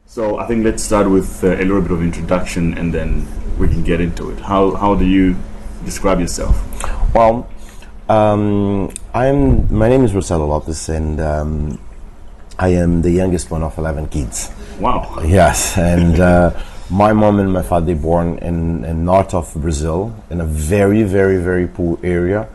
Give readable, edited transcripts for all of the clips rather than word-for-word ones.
So I think let's start with a little bit of introduction, and then we can get into it. How do you describe yourself? Well, my name is Rocelo Lopes, and I am the youngest one of 11 kids. Wow. Yes, and my mom and my father, they born in north of Brazil, in a very, very, very poor area.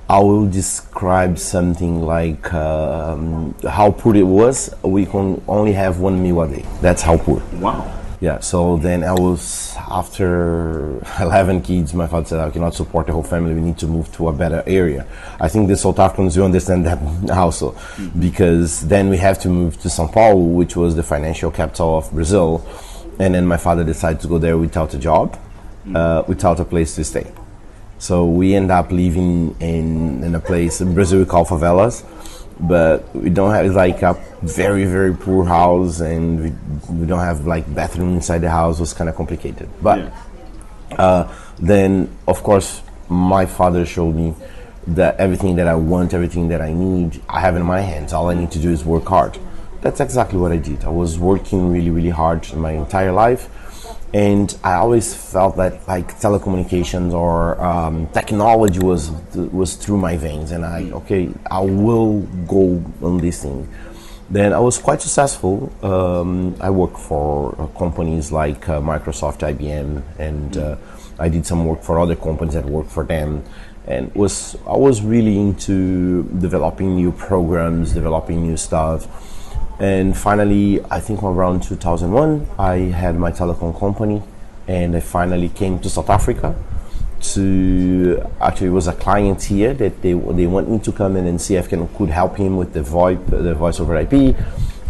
I will describe something like how poor it was. We can only have 1 meal a day. That's how poor. Wow. Yeah, so then I was, after 11 kids, my father said, I cannot support the whole family, we need to move to a better area. I think the South Africans, you understand that also, because then we have to move to São Paulo, which was the financial capital of Brazil, and then my father decided to go there without a job, without a place to stay. So we end up living in a place in Brazil we call favelas, but we don't have, like, a very, very poor house, and we don't have, like, bathroom inside the house. It was kind of complicated. But then, of course, my father showed me that everything that I want, everything that I need, I have in my hands. All I need to do is work hard. That's exactly what I did. I was working really, really hard my entire life. And I always felt that, like, telecommunications or technology was through my veins, and I will go on this thing. Then I was quite successful. I worked for companies like Microsoft, IBM, and I did some work for other companies that worked for them. And I was really into developing new programs, developing new stuff. And finally, I think around 2001, I had my telecom company, and I finally came to South Africa actually, it was a client here that they want me to come in and see if I could help him with the voice over IP,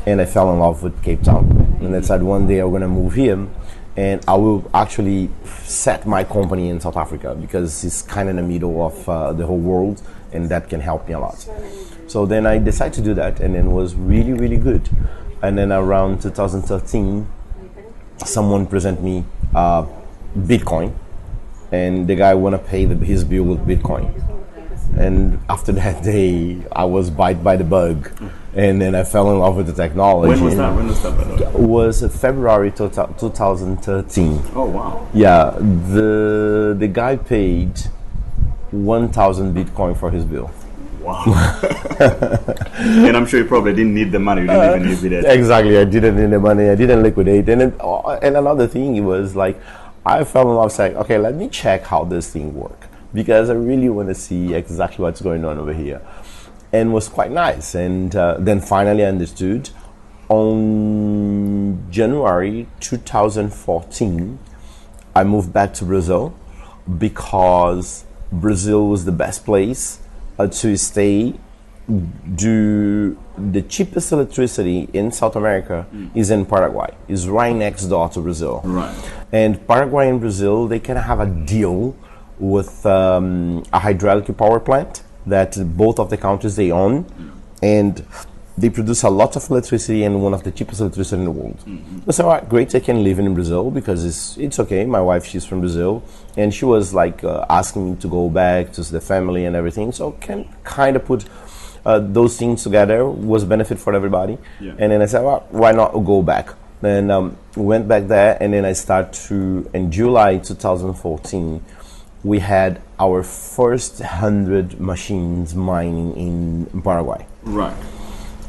and I fell in love with Cape Town. And I decided one day I'm going to move here, and I will actually set my company in South Africa, because it's kind of in the middle of the whole world, and that can help me a lot. So then I decided to do that, and then it was really, really good. And then around 2013, someone presented me Bitcoin, and the guy want to pay his bill with Bitcoin. And after that day, I was bite by the bug, and then I fell in love with the technology. When was that? By the way? It was February 2013. Oh wow! Yeah, the guy paid 1,000 Bitcoin for his bill. Wow. And I'm sure you probably didn't need the money. You didn't even liquidate. Exactly, I didn't need the money. I didn't liquidate. And another thing, it was like, I fell in love saying, okay, let me check how this thing works, because I really want to see exactly what's going on over here. And it was quite nice. And then finally I understood. On January 2014, I moved back to Brazil, because Brazil was the best place to stay. The cheapest electricity in South America is in Paraguay. It's right next door to Brazil. Right. And Paraguay and Brazil, they can have a deal with a hydraulic power plant that both of the countries they own, and they produce a lot of electricity, and one of the cheapest electricity in the world. I said, all right, great, I can live in Brazil, because it's okay. My wife, she's from Brazil, and she was like asking me to go back to see the family and everything, so can kind of put those things together, was benefit for everybody. Yeah. And then I said, well, why not go back? And went back there, and then I in July 2014, we had our first 100 machines mining in Paraguay. Right.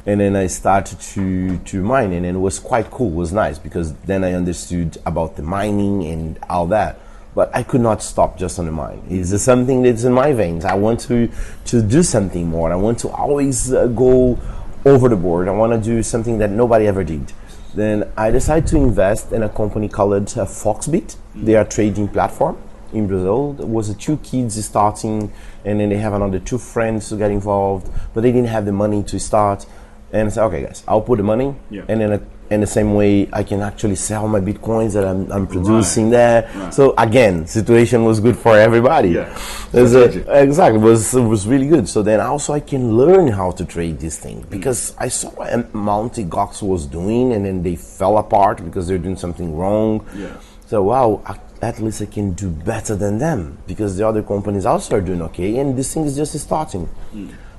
And then I started to mine, and it was quite cool. It was nice, because then I understood about the mining and all that. But I could not stop just on the mine. It's something that's in my veins. I want to do something more. I want to always go over the board. I want to do something that nobody ever did. Then I decided to invest in a company called Foxbit. They are a trading platform in Brazil. There was 2 kids starting, and then they have another 2 friends to get involved, but they didn't have the money to start. And I said, okay, guys, I'll put the money, and then in the same way, I can actually sell my Bitcoins that I'm producing there. Right. So again, situation was good for everybody. Yeah. Exactly, it was really good. So then also I can learn how to trade this thing, because I saw what Monty Gox was doing, and then they fell apart because they're doing something wrong. Yeah. So wow, at least I can do better than them because the other companies also are doing okay, and this thing is just starting.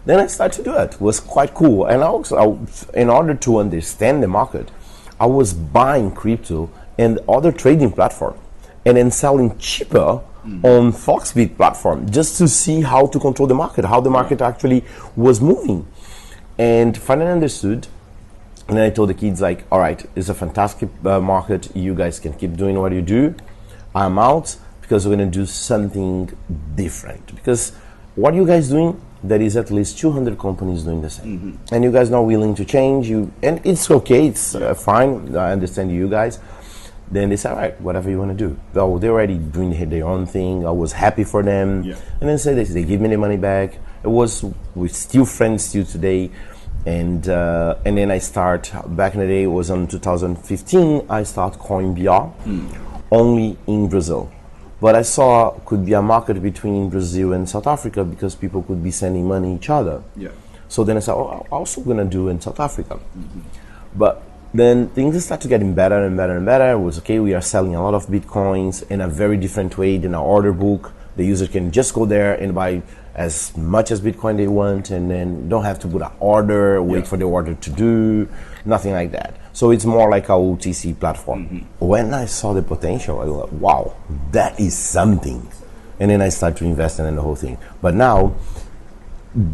Then I started to do it. It was quite cool. And in order to understand the market, I was buying crypto and other trading platform and then selling cheaper on Foxbit platform just to see how to control the market, how the market actually was moving. And finally understood. And then I told the kids, like, all right, it's a fantastic market. You guys can keep doing what you do. I'm out because we're going to do something different. Because what you guys doing, there is at least 200 companies doing the same. And you guys not willing to change. And it's okay. It's fine. I understand you guys. Then they said, all right, whatever you want to do. Well, they're already doing their own thing. I was happy for them. Yeah. And then they give me the money back. We're still friends till today. And then I start, back in the day, it was in 2015, I start CoinBR only in Brazil. But I saw could be a market between Brazil and South Africa because people could be sending money each other. Yeah. So then I said, I'm also going to do in South Africa. But then things started getting better and better and better. It was okay, we are selling a lot of Bitcoins in a very different way than our order book. The user can just go there and buy as much as Bitcoin they want and then don't have to put an order, wait for the order to do, nothing like that. So it's more like a OTC platform. When I saw the potential, I was like, wow, that is something. And then I started to invest in the whole thing. But now,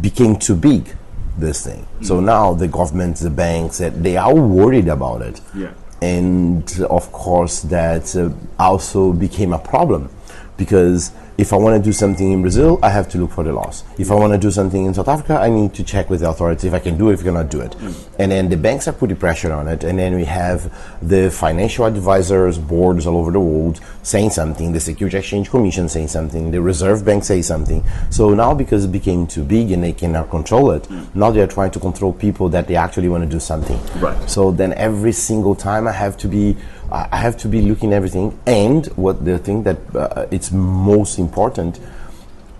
became too big, this thing. So now the governments, the banks, they are worried about it. Yeah. And of course that also became a problem because if I want to do something in Brazil, I have to look for the laws. If I want to do something in South Africa, I need to check with the authorities if I can do it, if I cannot do it. And then the banks are putting pressure on it. And then we have the financial advisors, boards all over the world saying something, the Security Exchange Commission saying something, the Reserve Bank say something. So now because it became too big and they cannot control it, now they're trying to control people that they actually want to do something. Right. So then every single time I have to be looking at everything. And what the thing that it's most important,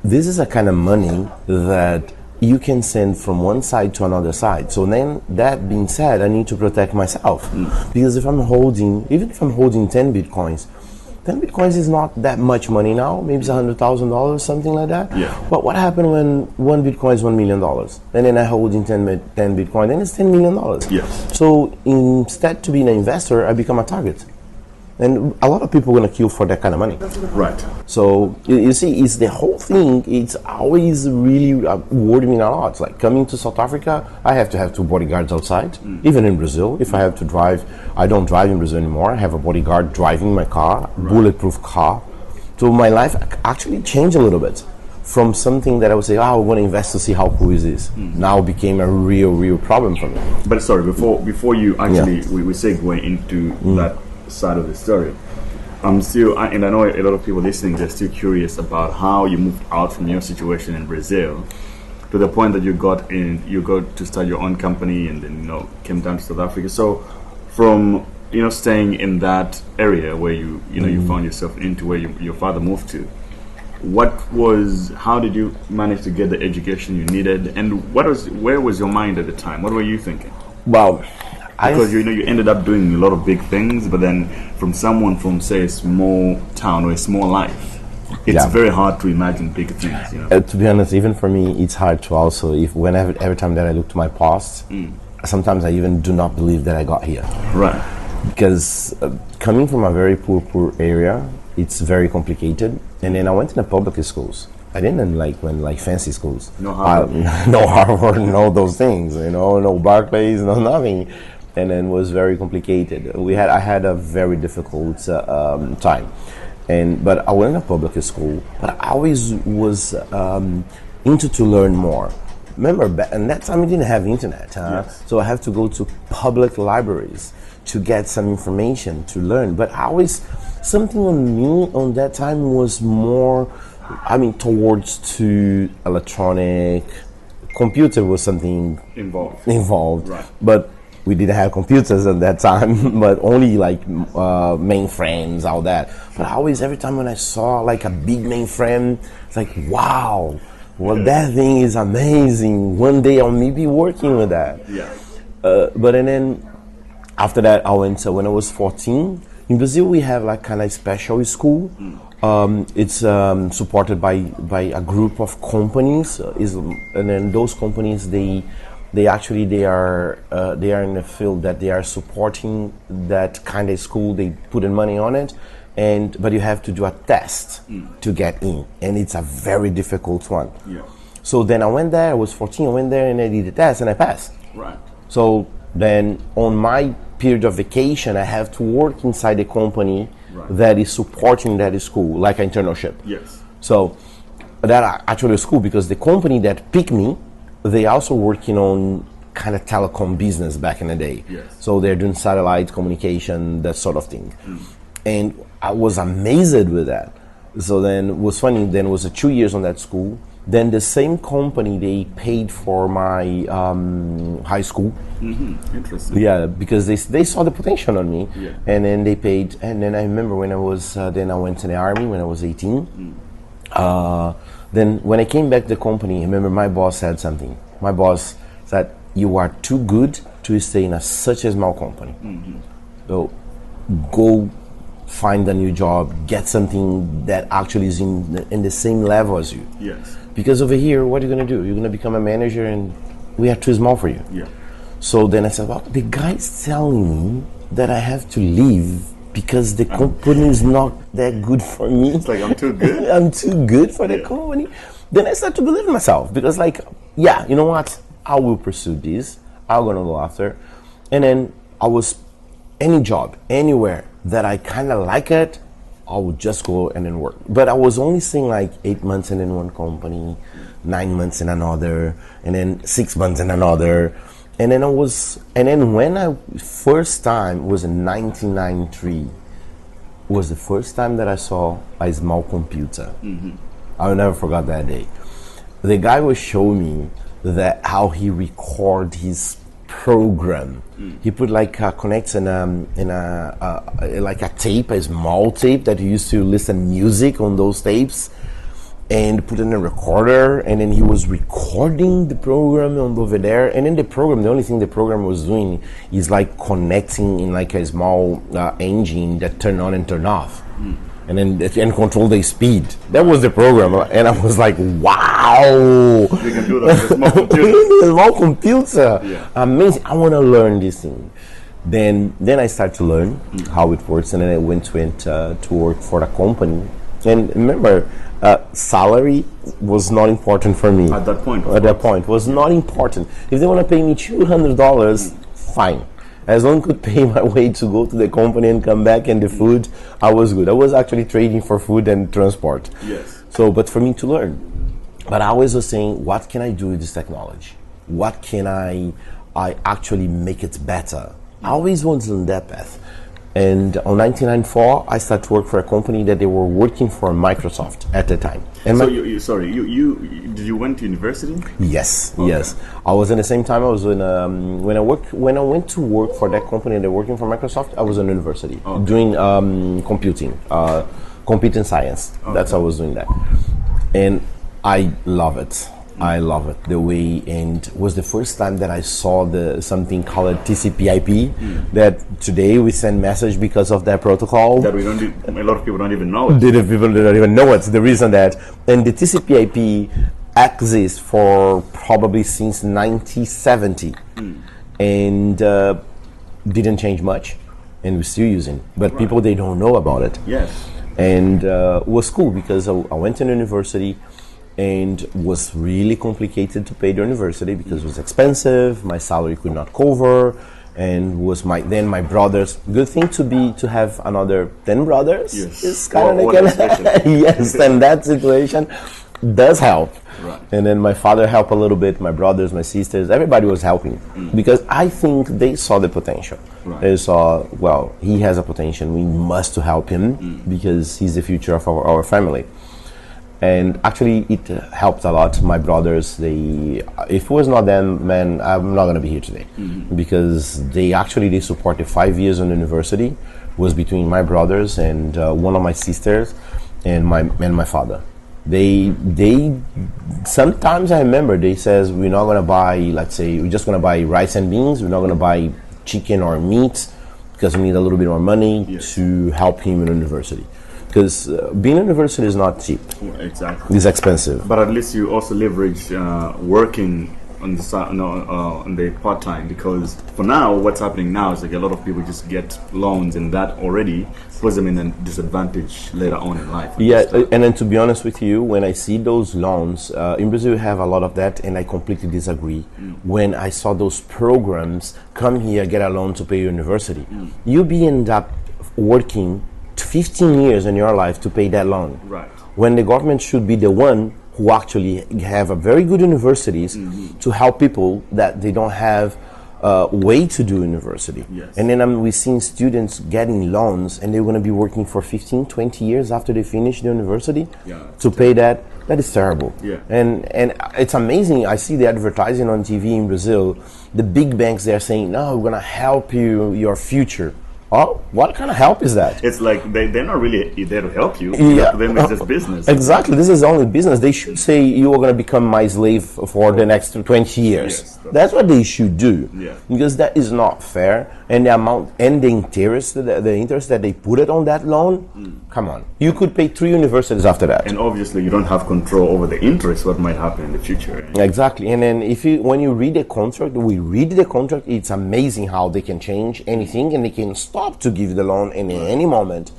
this is a kind of money that you can send from one side to another side. So then that being said, I need to protect myself because even if I'm holding 10 Bitcoins, 10 Bitcoins is not that much money now. Maybe it's $100,000, something like that. Yeah. But what happened when one Bitcoin is $1 million? And then I hold in 10 Bitcoin, then it's $10 million. Yes. So instead to be an investor, I become a target. And a lot of people are going to kill for that kind of money. Right. So you see, it's the whole thing. It's always really worried me a lot. It's like coming to South Africa, I have to have 2 bodyguards outside. Even in Brazil, if I have to drive, I don't drive in Brazil anymore. I have a bodyguard driving my car, bulletproof car. So my life actually changed a little bit from something that I would say, I want to invest to see how cool is this. Now became a real problem for me. But sorry, before you actually, we segue into that side of the story. I'm still, and I know a lot of people listening, they're still curious about how you moved out from your situation in Brazil to the point that you got to start your own company and then came down to South Africa. So from staying in that area where you found yourself into where your father moved to, how did you manage to get the education you needed, and where was your mind at the time? What were you thinking? Well, because you ended up doing a lot of big things, but then from someone from, say, a small town or a small life, it's very hard to imagine big things. To be honest, even for me, it's hard to also, every time that I look to my past, sometimes I even do not believe that I got here. Right. Because coming from a very poor area, it's very complicated. And then I went to the public schools. I didn't went fancy schools. No Harvard. No Harvard, no those things, no Barclays, no nothing. And then it was very complicated. I had a very difficult time. But I went to public school, but I always was into to learn more. Remember, and that time we didn't have internet, yes. So I have to go to public libraries to get some information to learn. But something on me on that time was more, towards to electronic. Computer was something involved. Right. But we didn't have computers at that time, but only mainframes, all that. But every time when I saw a big mainframe, it's like, wow, that thing is amazing. One day I'll maybe working with that. Yeah. But then after that, when I was 14, In Brazil, we have like kind of special school. It's supported by a group of companies, and then those companies they are in the field that they are supporting that kind of school. They put in money on it, but you have to do a test to get in, and it's a very difficult one. Yeah. So then I went there. I was 14. I went there and I did the test and I passed. Right. So then on my period of vacation, I have to work inside a company that is supporting that school, like an internship. Yes. So that actually is cool because the company that picked me, they also working on kind of telecom business back in the day. Yes. So they're doing satellite communication, that sort of thing. And I was amazed with that. So then it was funny, then it was 2 years on that school. Then the same company, they paid for my high school. Interesting. Yeah, because they saw the potential on me. Yeah. And then they paid. And then I remember when I was, then I went to the army when I was 18. Then when I came back to the company, I remember my boss said something. My boss said, you are too good to stay in such a small company. So go find a new job, get something that actually is in the same level as you. Yes. Because over here, what are you going to do? You're going to become a manager and we are too small for you. Yeah. So then I said, well, the guy's telling me that I have to leave because the company is not that good for me. It's like I'm too good. I'm too good for the company. Then I started to believe in myself because yeah, you know what? I will pursue this. I'm going to go after. And then I was any job, anywhere that I kind of like it, I would just go and then work. But I was only seeing like 8 months in one company, 9 months in another, and then 6 months in another. And then when I first time was in 1993, was the first time that I saw a small computer. I will never forget that day. The guy was showing me that how he record his program. He put connects in like a tape, a small tape that he used to listen music on those tapes, and put in a recorder, and then he was recording the program on over there. And in the program, the only thing the program was doing is like connecting in like a small engine that turn on and turn off. And then control the speed. That was the program, and I was like, "Wow! You can do that with a small computer." A small computer, Yeah. Amazing! I want to learn this thing. Then I started to learn how it works, and then I went to work for a company. And remember, salary was not important for me At that point. At that point, was not important. If they want to pay me $200, fine. As long as I could pay my way to go to the company and come back and the food, I was good. I was actually trading for food and transport. Yes. So, but for me to learn. But I always was saying, what can I do with this technology? What can I actually make it better? I always wanted on that path. And on 1994, I started to work for a company that they were working for Microsoft at the time. And so did you went to university? Yes, Okay. yes. I was in the same time. I was in when I went to work for that company and they're working for Microsoft. I was in university doing computing science. Okay. That's how I was doing that, and I love it. I love it the way, and it was the first time that I saw something called TCP/IP. That today we send message because of that protocol. That a lot of people don't even know it. The people don't even know it. The reason that, and the TCP/IP exists for probably since 1970, and didn't change much, and we're still using. But people they don't know about it. Yes. And it was cool because I went to university. And was really complicated to pay the university because it was expensive. My salary could not cover, and was my brothers. Good thing to have another 10 brothers. Yes. Is kind of yes, and that situation does help. Right. And then my father helped a little bit. My brothers, my sisters, everybody was helping because I think they saw the potential. Right. They saw, well, he has a potential. We must to help him because he's the future of our family. And actually, it helped a lot. My brothers, if it was not them, man, I'm not gonna be here today, because they supported 5 years in university. Was between my brothers and one of my sisters, and my father. They sometimes I remember they says we're not gonna buy. Let's say we're just gonna buy rice and beans. We're not gonna buy chicken or meat, because you need a little bit more money Yes. to help him in university. Because being in university is not cheap. Exactly. It's expensive. But at least you also leverage working on the side, on the part time, because for now, what's happening now is like a lot of people just get loans, and that already puts them in a disadvantage later on in life. Yeah, and then to be honest with you, when I see those loans, in Brazil we have a lot of that, and I completely disagree. When I saw those programs, come here, get a loan to pay your university, you be end up working 15 years in your life to pay that loan. Right. When the government should be the one who actually have a very good universities to help people that they don't have way to do university. Yes. And then we've seen students getting loans and they're going to be working for 15, 20 years after they finish the university to pay that. That is terrible. Yeah. And it's amazing. I see the advertising on TV in Brazil. The big banks, they're saying, no, we're going to help you, your future. Oh, what kind of help is that? It's like they're not really there to help you. Yeah. To them, it's just business. Exactly. This is only business. They should say you are going to become my slave for the next 20 years. Yes, that's what they should do. Yeah. Because that is not fair. And the amount and the interest that they put it on that loan, come on. You could pay 3 universities after that. And obviously, you don't have control over the interest, what might happen in the future. Exactly. And then when you read the contract, it's amazing how they can change anything and they can stop to give the loan in any moment.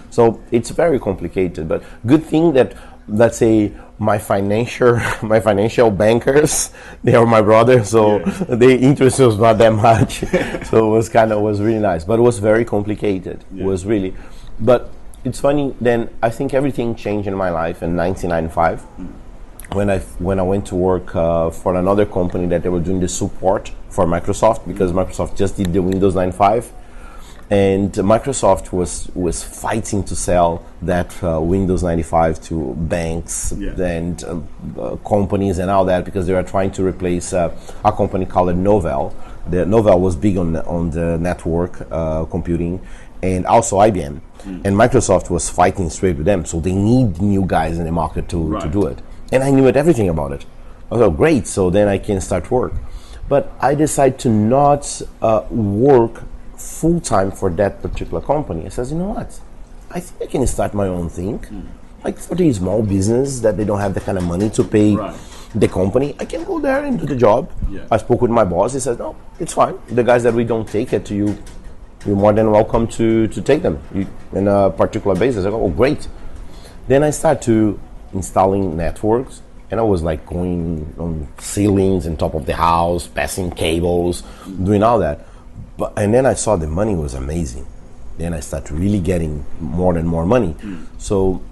So it's very complicated. But good thing that, let's say, my financial bankers, they are my brother, so the interest was not that much. So it was really nice. But it was very complicated. It was really. But it's funny, then I think everything changed in my life in 1995 when I went to work for another company that they were doing the support for Microsoft, because Microsoft just did the Windows 95. And Microsoft was fighting to sell that Windows 95 to banks and companies and all that, because they were trying to replace a company called Novell. The Novell was big on the network computing, and also IBM. And Microsoft was fighting straight with them, so they need new guys in the market to do it. And I knew everything about it. I thought, great, so then I can start work. But I decided to not work full-time for that particular company. I says, you know what? I think I can start my own thing. Like for the small business that they don't have the kind of money to pay the company, I can go there and do the job. I spoke with my boss. He says, no, it's fine. The guys that we don't take it to you, you're more than welcome to take them in a particular basis. I go, oh, great. Then I start to installing networks, and I was like going on ceilings on top of the house, passing cables, doing all that. And then I saw the money was amazing. Then I started really getting more and more money. So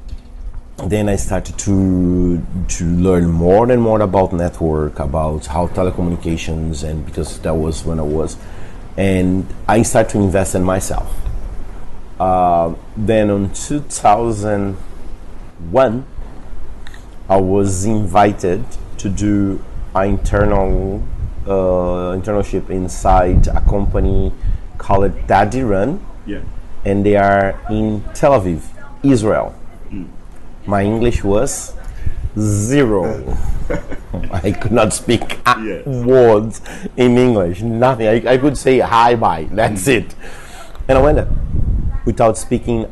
then I started to learn more and more about network, about how telecommunications, and because that was when I was. And I started to invest in myself. Then in 2001, I was invited to do an internship inside a company called Divi, and they are in Tel Aviv, Israel. My English was zero. I could not speak words in English, nothing. I could say hi, bye, that's it. And I went there without speaking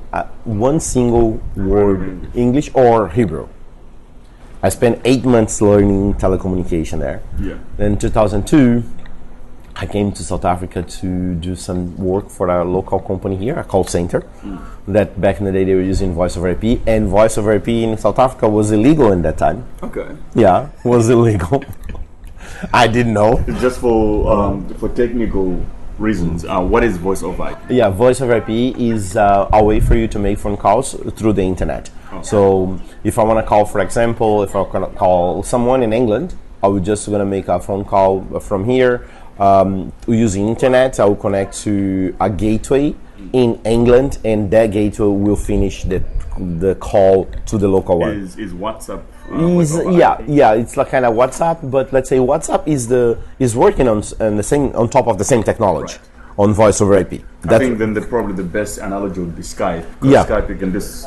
one single word English or Hebrew. I spent 8 months learning telecommunication there. Then in 2002, I came to South Africa to do some work for a local company here, a call center, that back in the day they were using voice over IP, and voice over IP in South Africa was illegal in that time. Okay. Yeah, was illegal. I didn't know. Just for technical reasons, what is voice over IP? Yeah, voice over IP is a way for you to make phone calls through the internet. So if I want to call, for example, if I want to call someone in England, I would just going to make a phone call from here using internet. I will connect to a gateway in England, and that gateway will finish the call to the local one. Is WhatsApp? It's like kind of WhatsApp, but let's say WhatsApp is working on top of the same technology. On voice over IP. I think then probably the best analogy would be Skype. Skype, you can just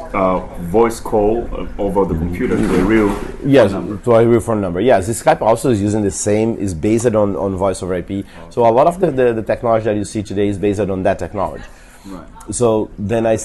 voice call over the computer to a real phone number. To a real phone number. Yes, Skype also is using the same, is based on voice over IP. So a lot of the technology that you see today is based on that technology. Right. So then I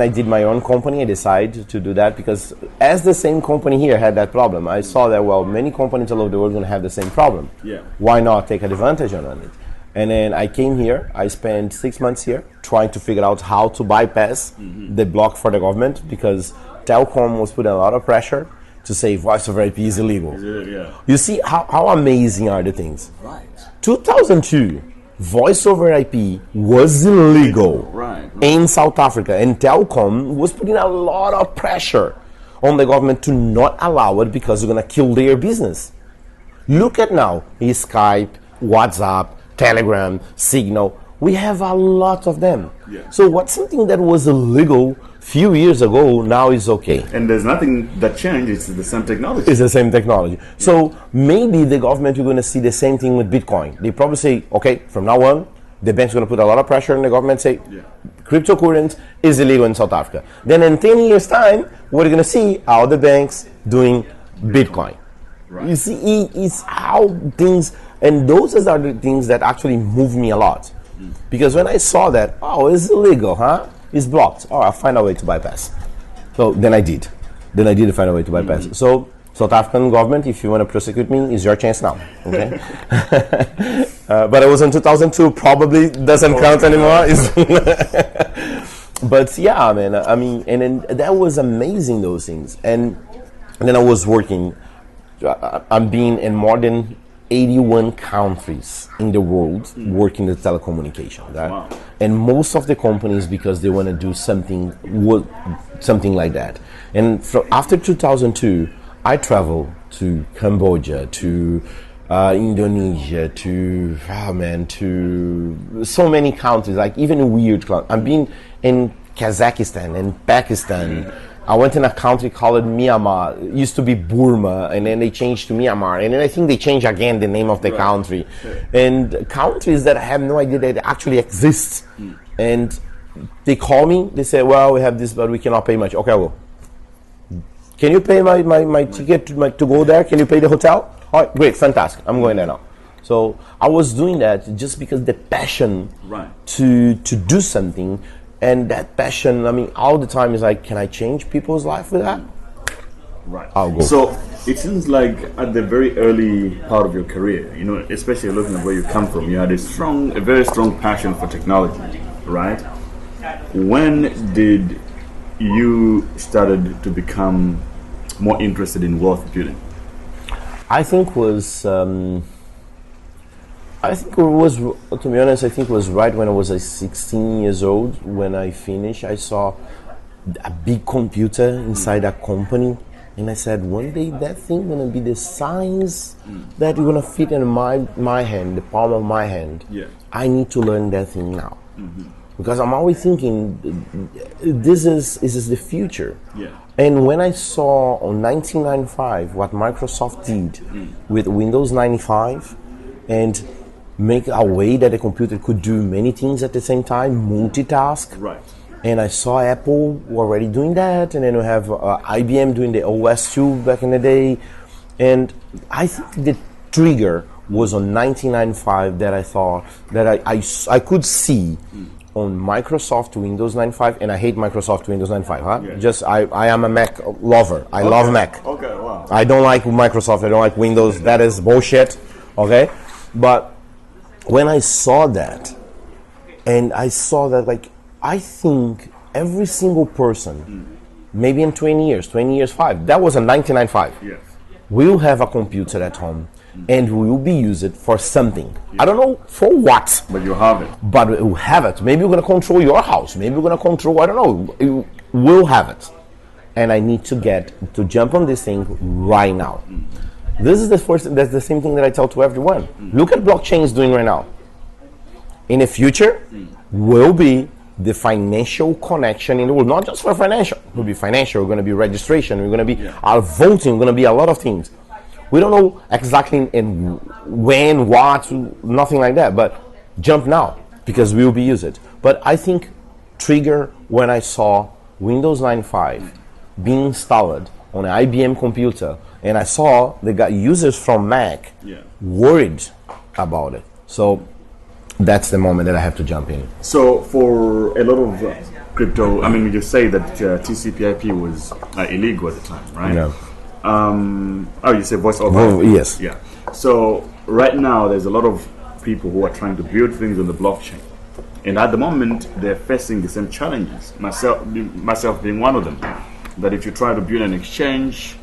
did my own company. I decided to do that because as the same company here had that problem, I saw that, well, many companies all over the world are going to have the same problem. Yeah. Why not take advantage on it? And then I came here. I spent 6 months here trying to figure out how to bypass the block for the government, because Telcom was putting a lot of pressure to say voice over IP is illegal. Yeah. You see how amazing are the things. Right. 2002, voice over IP was illegal in South Africa, and Telcom was putting a lot of pressure on the government to not allow it because they're going to kill their business. Look at now, Skype, WhatsApp, Telegram, Signal. We have a lot of them. Yeah. So what's something that was illegal few years ago now is okay. And there's nothing that changed. It's the same technology. It's the same technology. Yeah. So maybe the government is going to see the same thing with Bitcoin. They probably say, okay, from now on, the bank's going to put a lot of pressure on the government, say, cryptocurrency is illegal in South Africa. Then in 10 years' time, we're going to see all the banks doing Bitcoin. Right. You see, it's how things, and those are the things that actually move me a lot. Because when I saw that, oh, it's illegal, huh? It's blocked. Oh, I'll find a way to bypass. So then I did. Find a way to bypass. So South African government, if you want to prosecute me, it's your chance now. Okay. But it was in 2002. Probably doesn't count anymore. But yeah, man. I mean, and then that was amazing. Those things, and then I was working. I'm being in more than 81 countries in the world working the telecommunication. Right? Wow. And most of the companies, because they want to do something like that. And after 2002, I traveled to Cambodia, to Indonesia, to so many countries, like even weird countries. I've been in Kazakhstan and Pakistan. I went in a country called Myanmar. It used to be Burma, and then they changed to Myanmar, and then I think they changed again the name of the country. And countries that I have no idea that actually exist. And they call me, they say, well, we have this, but we cannot pay much. Okay, I will. Can you pay my ticket to go there? Can you pay the hotel? All right, great, fantastic. I'm going there now. So I was doing that just because the passion to do something. And that passion, I mean, all the time is like, can I change people's life with that? Right. I'll go. So it seems like at the very early part of your career, you know, especially looking at where you come from, you had a very strong passion for technology, right? When did you started to become more interested in wealth building? I think it was, to be honest, I think it was right when I was 16 years old. When I finished, I saw a big computer inside a company, and I said, one day that thing gonna be the size that you're gonna fit in my hand, the palm of my hand. Yeah. I need to learn that thing now. Because I'm always thinking, this is the future. Yeah. And when I saw on 1995 what Microsoft did with Windows 95 and make a way that a computer could do many things at the same time, multitask. Right. And I saw Apple already doing that, and then we have IBM doing the OS 2 back in the day. And I think the trigger was on 1995 that I thought that I could see on Microsoft Windows 95, and I hate Microsoft Windows 95. Huh? Yeah. Just I am a Mac lover. I love Mac. Okay, wow. I don't like Microsoft. I don't like Windows. That is bullshit. Okay, but when I saw that, and I saw that, like, I think every single person, maybe in 20 years, 5, that was in 1995, yes, will have a computer at home and will be used for something. Yes. I don't know for what. But you have it. But you have it. Maybe you're going to control your house. Maybe you're going to control, I don't know. You will have it. And I need to jump on this thing right now. This is that's the same thing that I tell to everyone. Look at blockchain is doing right now. In the future, will be the financial connection in the world. Not just for financial. It will be financial. We're going to be registration. We're going to be our voting. We're going to be a lot of things. We don't know exactly in when, what, nothing like that. But jump now because we will be used. But I think trigger when I saw Windows 95 being installed on an IBM computer, and I saw the users from Mac worried about it. So that's the moment that I have to jump in. So for a lot of crypto, I mean, you just say that TCP/IP was illegal at the time, right? Yeah. You say voice over IP. Yes. Yeah. So right now, there's a lot of people who are trying to build things on the blockchain, and at the moment, they're facing the same challenges. Myself being one of them. That if you try to build an exchange,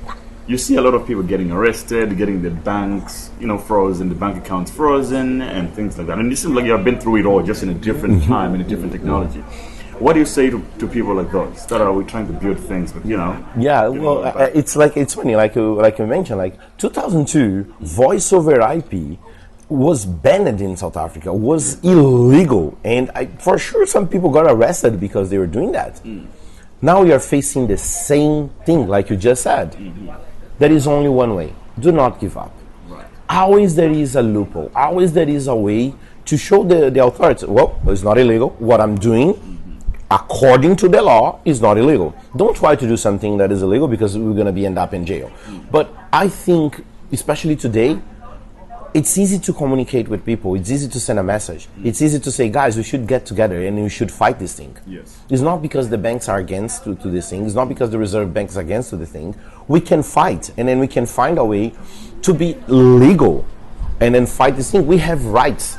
you see a lot of people getting arrested, getting their banks, frozen, the bank accounts frozen, and things like that. And it seems like you have been through it all, just in a different time, in a different technology. What do you say to people like those that are trying to build things, but Yeah, well, it's funny, like you mentioned, like 2002, voice over IP was banned in South Africa, was illegal, and for sure some people got arrested because they were doing that. Now we are facing the same thing, like you just said. There is only one way. Do not give up. Right. Always there is a loophole. Always there is a way to show the authorities, well, it's not illegal. What I'm doing, according to the law, is not illegal. Don't try to do something that is illegal because we're going to end up in jail. But I think, especially today, it's easy to communicate with people. It's easy to send a message. It's easy to say, guys, we should get together and we should fight this thing. Yes. It's not because the banks are against to this thing. It's not because the Reserve Bank is against to the thing. We can fight, and then we can find a way to be legal and then fight this thing. We have rights.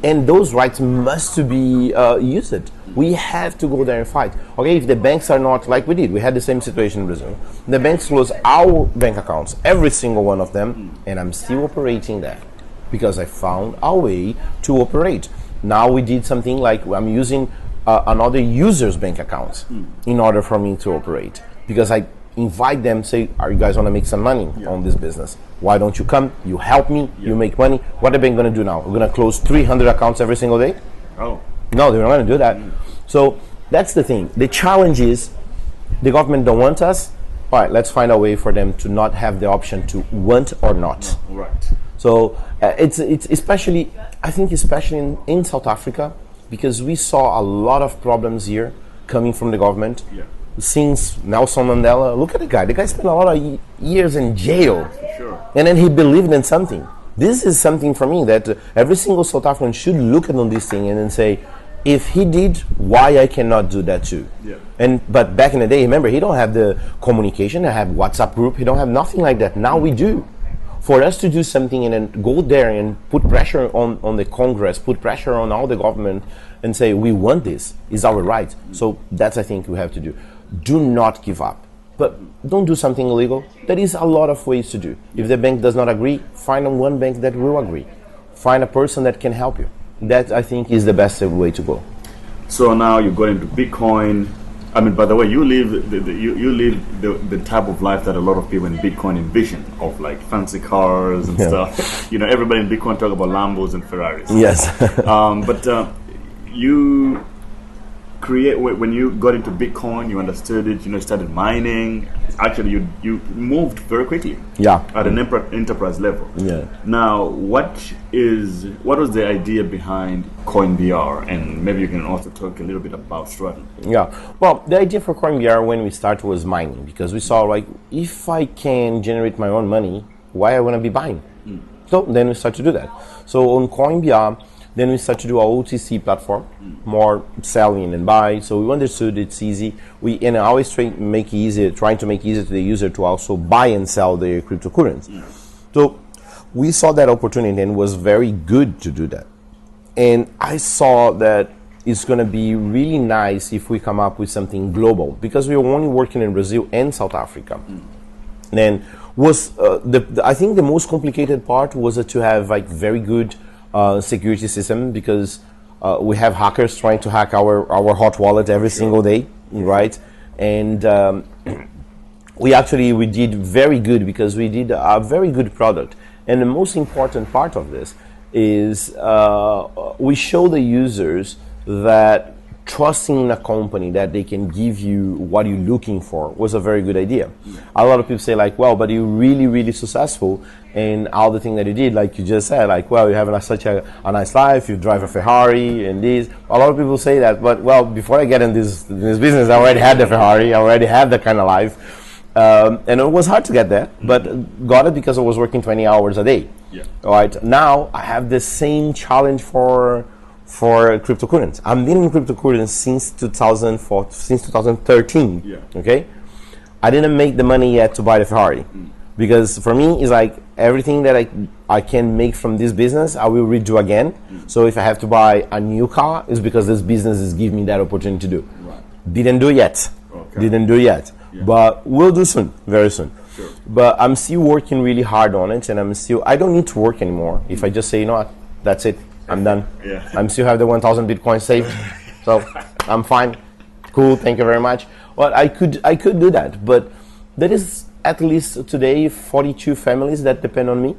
And those rights must be used. We have to go there and fight. Okay, if the banks are not like we did, we had the same situation in Brazil. The banks closed our bank accounts, every single one of them, and I'm still operating there because I found a way to operate. Now we did something like I'm using another user's bank accounts in order for me to operate, because I invite them, say, are you guys want to make some money on this business? Why don't you come? You help me, you make money. What are the bank going to do now? We're going to close 300 accounts every single day? Oh. No, they're not going to do that. So that's the thing. The challenge is the government don't want us. All right, let's find a way for them to not have the option to want or not. Right. So it's especially, I think especially in South Africa, because we saw a lot of problems here coming from the government. Yeah. Since Nelson Mandela, look at the guy. The guy spent a lot of years in jail. Sure. And then he believed in something. This is something for me that every single South African should look at on this thing and then say, if he did, why I cannot do that too? Yeah. But back in the day, remember, he don't have the communication. I have WhatsApp group. He don't have nothing like that. Now we do. For us to do something and then go there and put pressure on the Congress, put pressure on all the government and say, we want this, is our right. So that's, I think, we have to do. Do not give up. But don't do something illegal. There is a lot of ways to do. If the bank does not agree, find one bank that will agree. Find a person that can help you. That, I think, is the best way to go. So now you got into Bitcoin. I mean, by the way, you live the type of life that a lot of people in Bitcoin envision, of like fancy cars and stuff. Everybody in Bitcoin talk about Lambos and Ferraris. Yes. But you create, when you got into Bitcoin, you understood it, started mining. Actually, you moved very quickly. Yeah. At an enterprise level. Yeah. Now, what was the idea behind CoinBR, and maybe you can also talk a little bit about Stratum. Yeah. Well, the idea for CoinBR when we started was mining, because we saw like, if I can generate my own money, why I want to be buying? So then we start to do that. So on CoinBR, then we start to do our OTC platform, more selling and buy. So we understood it's easy. And I always trying to make it easier to the user to also buy and sell their cryptocurrency. So we saw that opportunity and was very good to do that. And I saw that it's going to be really nice if we come up with something global, because we were only working in Brazil and South Africa. Then was I think the most complicated part was to have like very good security system, because we have hackers trying to hack our hot wallet every single day, right? And we did very good, because we did a very good product. And the most important part of this is we show the users that trusting in a company that they can give you what you're looking for was a very good idea. A lot of people say like, well, but you're really, really successful in all the things that you did, like you just said, like, well, you have such a nice life, you drive a Ferrari and this. A lot of people say that, but well, before I get in this business, I already had the Ferrari, I already had that kind of life. And it was hard to get there, but got it because I was working 20 hours a day. Yeah. All right. Now I have the same challenge for for cryptocurrency. I've been in cryptocurrency since 2004, since 2013. Yeah. Okay, I didn't make the money yet to buy the Ferrari, because for me it's like everything that I can make from this business I will redo again. So if I have to buy a new car, it's because this business is giving me that opportunity to do. Right. Didn't do yet. Okay. Didn't do yet. Yeah. But we'll do soon, very soon. Sure. But I'm still working really hard on it, and I don't need to work anymore. If I just say, you know what, that's it, I'm done. Yeah. I'm still have the 1,000 Bitcoin saved, so I'm fine. Cool, thank you very much. Well, I could do that, but there is at least today 42 families that depend on me.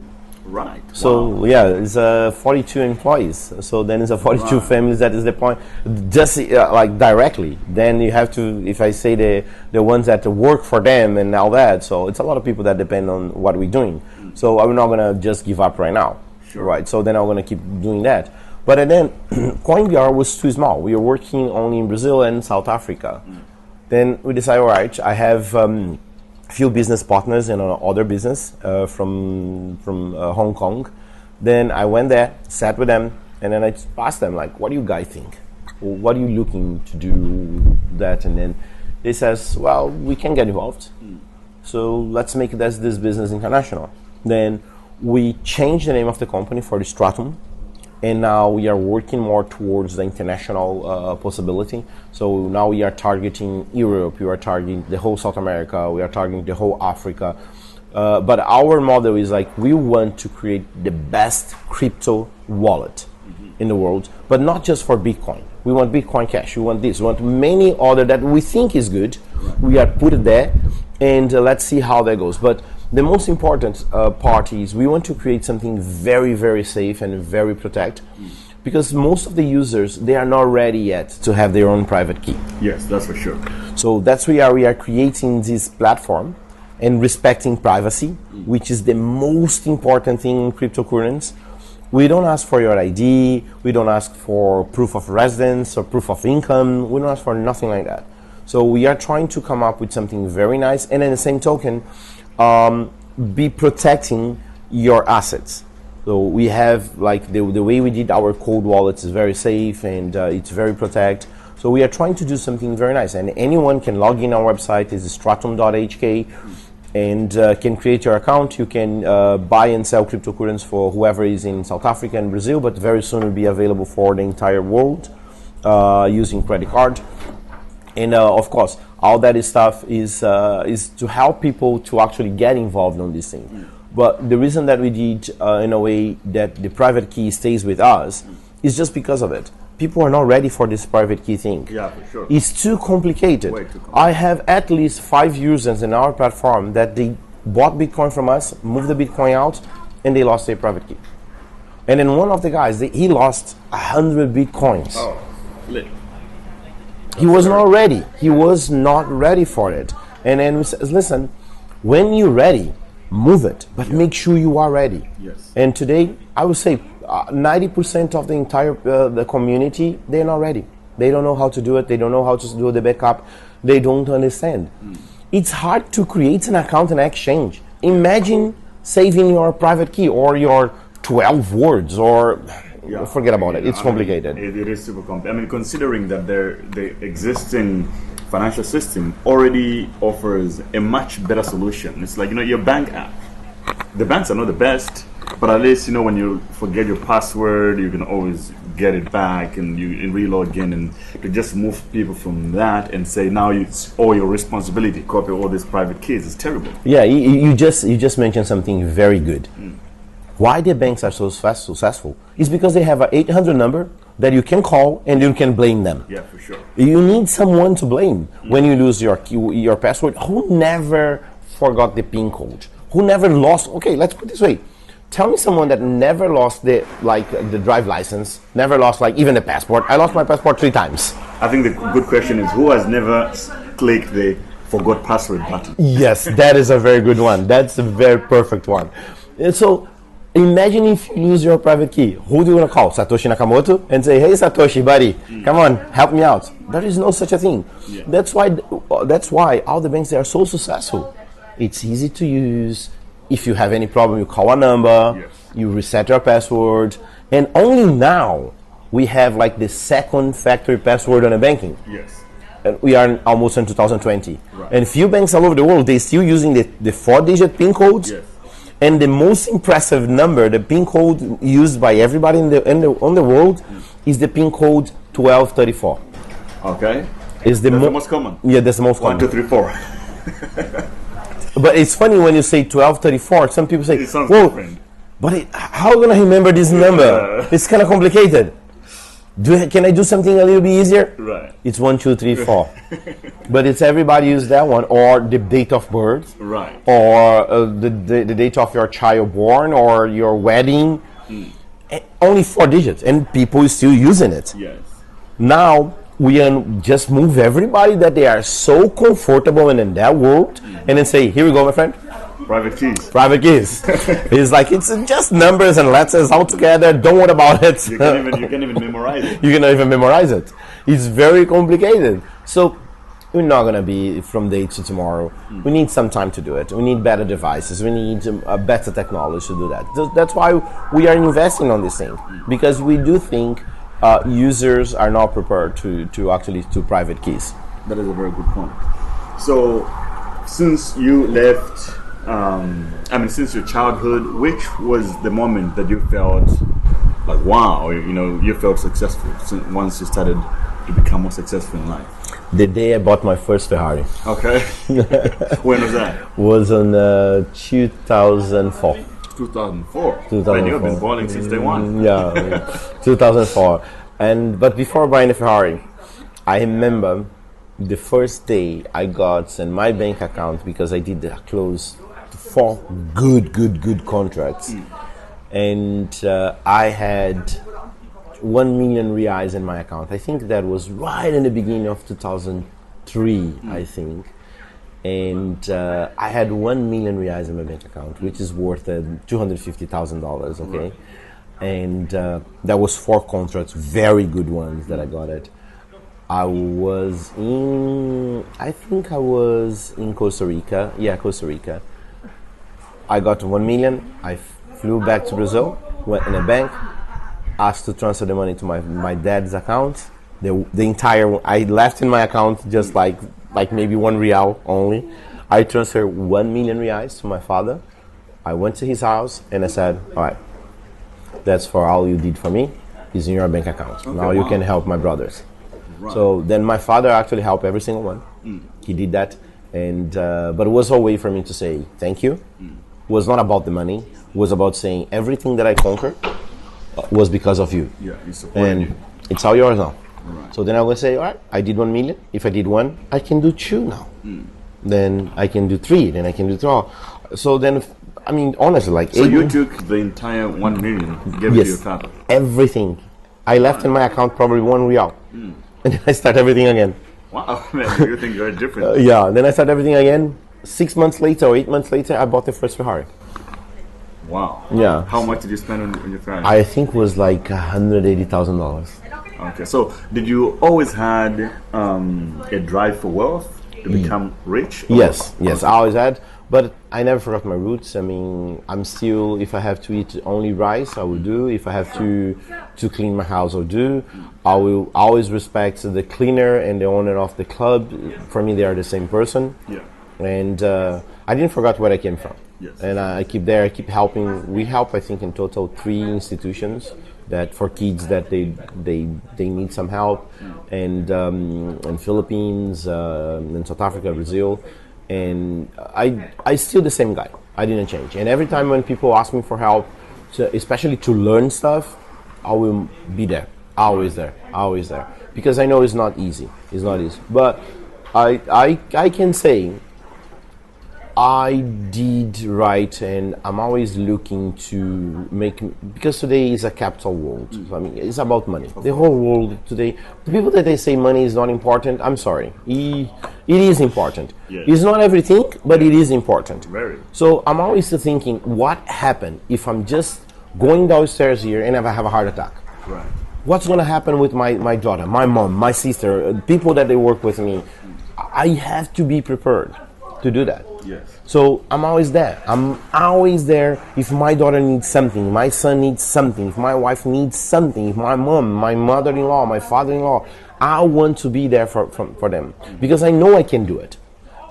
Right. So wow. yeah, it's 42 employees. So then it's a 42 Wow. families. That is the point. Just like directly. Then you have to, if I say the ones that work for them and all that. So it's a lot of people that depend on what we're doing. So I'm not gonna just give up right now. Sure. Right. So then I'm gonna keep doing that. But then CoinBR was too small. We were working only in Brazil and South Africa. Then we decided, all right, I have few business partners in other business from Hong Kong. Then I went there, sat with them, and then I asked them, like, what do you guys think? What are you looking to do that? And then they says, well, we can get involved. So let's make this business international. Then we changed the name of the company for the Stratum. And now we are working more towards the international possibility. So now we are targeting Europe, we are targeting the whole South America, we are targeting the whole Africa. But our model is like, we want to create the best crypto wallet in the world, but not just for Bitcoin. We want Bitcoin Cash, we want this, we want many other that we think is good. We are put it there, and let's see how that goes. But the most important part is we want to create something very, very safe and very protect, because most of the users, they are not ready yet to have their own private key. Yes, that's for sure. So that's why we are creating this platform and respecting privacy, which is the most important thing in cryptocurrency. We don't ask for your ID, we don't ask for proof of residence or proof of income, we don't ask for nothing like that. So we are trying to come up with something very nice, and in the same token, be protecting your assets. So we have, like, the way we did our cold wallets is very safe, and it's very protect. So we are trying to do something very nice, and anyone can log in our website, is stratum.hk, and can create your account. You can buy and sell cryptocurrency for whoever is in South Africa and Brazil, but very soon will be available for the entire world using credit card. And of course, all that stuff is to help people to actually get involved on this thing. But the reason that we did in a way that the private key stays with us is just because of it. People are not ready for this private key thing. Yeah, for sure. It's too complicated. Way too complicated. I have at least 5 users in our platform that they bought Bitcoin from us, moved the Bitcoin out, and they lost their private key. And then one of the guys, he lost 100 Bitcoins. Oh, lit. He was not ready. He was not ready for it. And then we said, listen, when you're ready, move it, but make sure you are ready. Yes. And today, I would say 90% of the entire the community, they're not ready. They don't know how to do it. They don't know how to do the backup. They don't understand. It's hard to create an account and exchange. Imagine saving your private key or your 12 words or... Yeah, forget about it. It's complicated. It is super complicated. I mean, considering that the existing financial system already offers a much better solution. It's like, your bank app. The banks are not the best, but at least, when you forget your password, you can always get it back, and you re-log in, and to just move people from that and say now it's all your responsibility, copy all these private keys, is terrible. Yeah, you just mentioned something very good. Why the banks are so successful is because they have an 800 number that you can call and you can blame them. Yeah, for sure. You need someone to blame when you lose your password. Who never forgot the PIN code? Who never lost? Okay, let's put it this way. Tell me someone that never lost the drive license, never lost even the passport. I lost my passport 3 times. I think the good question is, who has never clicked the forgot password button? Yes, that is a very good one. That's a very perfect one. And so imagine if you lose your private key. Who do you want to call? Satoshi Nakamoto? And say, hey Satoshi, buddy, come on, help me out. There is no such a thing. Yeah. That's why all the banks, they are so successful. It's easy to use. If you have any problem, you call a number, yes. You reset your password. And only now we have like the second factory password on a banking. Yes. And we are almost in 2020. Right. And few banks all over the world, they're still using the 4-digit PIN codes. Yes. And the most impressive number, the PIN code used by everybody on the world, is the PIN code 1234. Okay. Is the most common. Yeah, that's the most common. 1, 2, 3, 4. But it's funny when you say 1234. Some people say, It sounds "Whoa, different. but how am I gonna remember this number? It's kind of complicated. Can I do something a little bit easier?" Right. It's 1, 2, 3, 4. But it's everybody use that one, or the date of birth, Right. or the date of your child born, or your wedding. Only 4 digits, and people is still using it. Yes. Now we just move everybody that they are so comfortable in that world, and then say, "Here we go, my friend. Private keys. Private keys." It's like it's just numbers and letters all together. Don't worry about it. You can't even memorize it. You cannot even memorize it. It's very complicated. So we're not gonna be from day to tomorrow. We need some time to do it. We need better devices. We need a better technology to do that. That's why we are investing on this thing, because we do think users are not prepared to actually to private keys. That is a very good point. So, since you left, since your childhood, which was the moment that you felt like, wow, you felt successful once you started to become more successful in life? The day I bought my first Ferrari. Okay. When was that? Was on 2004. 2004. 2004. And you've been balling since day one. Yeah, 2004. But before buying the Ferrari, I remember the first day I got in my bank account, because I did close 4 good contracts, and I had 1 million reais in my account. I think that was right in the beginning of 2003, I think. And I had 1 million reais in my bank account, which is worth $250,000, okay? Right. And that was 4 contracts, very good ones that I got it. I think I was in Costa Rica. Yeah, Costa Rica. I got 1 million. I flew back to Brazil, went in a bank, asked to transfer the money to my dad's account. The entire, I left in my account just like maybe 1 real only. I transferred 1 million reais to my father. I went to his house and I said, "All right, that's for all you did for me. It's in your bank account. Okay, now you can help my brothers." Right. So then my father actually helped every single one. He did that, and but it was a way for me to say thank you. It was not about the money. It was about saying everything that I conquered was because of you. Yeah, he supported you. It's all yours now. Right. So then I will say, all right, I did 1 million. If I did 1, I can do 2 now. Then I can do 3. Then I can do 3. So then, honestly, like. So you took the entire 1 million, gave it to your father. Everything. I left in my account probably 1 real, and then I start everything again. Wow, man, you think you're different? Yeah. Then I start everything again. 6 months later or 8 months later, I bought the first Ferrari. Wow. Yeah. How much did you spend on your Ferrari? I think it was like $180,000. Okay, so did you always had a drive for wealth to become rich? Yes, I always had, but I never forgot my roots. I'm still, if I have to eat only rice, I will do. If I have to clean my house, I'll do. I will always respect the cleaner and the owner of the club. For me, they are the same person. Yeah. And I didn't forget where I came from. Yes. And I keep there. I keep helping. We help, I think, in total 3 institutions that for kids that they need some help, and in Philippines, in South Africa, Brazil, and I still the same guy. I didn't change. And every time when people ask me for help, especially to learn stuff, I will be there. Always there. Because I know it's not easy. But I can say I did right, and I'm always looking to make, because today is a capital world. So, it's about money. The whole world today, the people that they say money is not important, I'm sorry. It is important. Yes. It's not everything, but it is important. Very. So I'm always thinking, what happened if I'm just going downstairs here and if I have a heart attack? Right. What's going to happen with my daughter, my mom, my sister, people that they work with me? I have to be prepared to do that. Yes. So I'm always there. I'm always there if my daughter needs something, my son needs something, if my wife needs something, if my mom, my mother-in-law, my father-in-law, I want to be there for them because I know I can do it.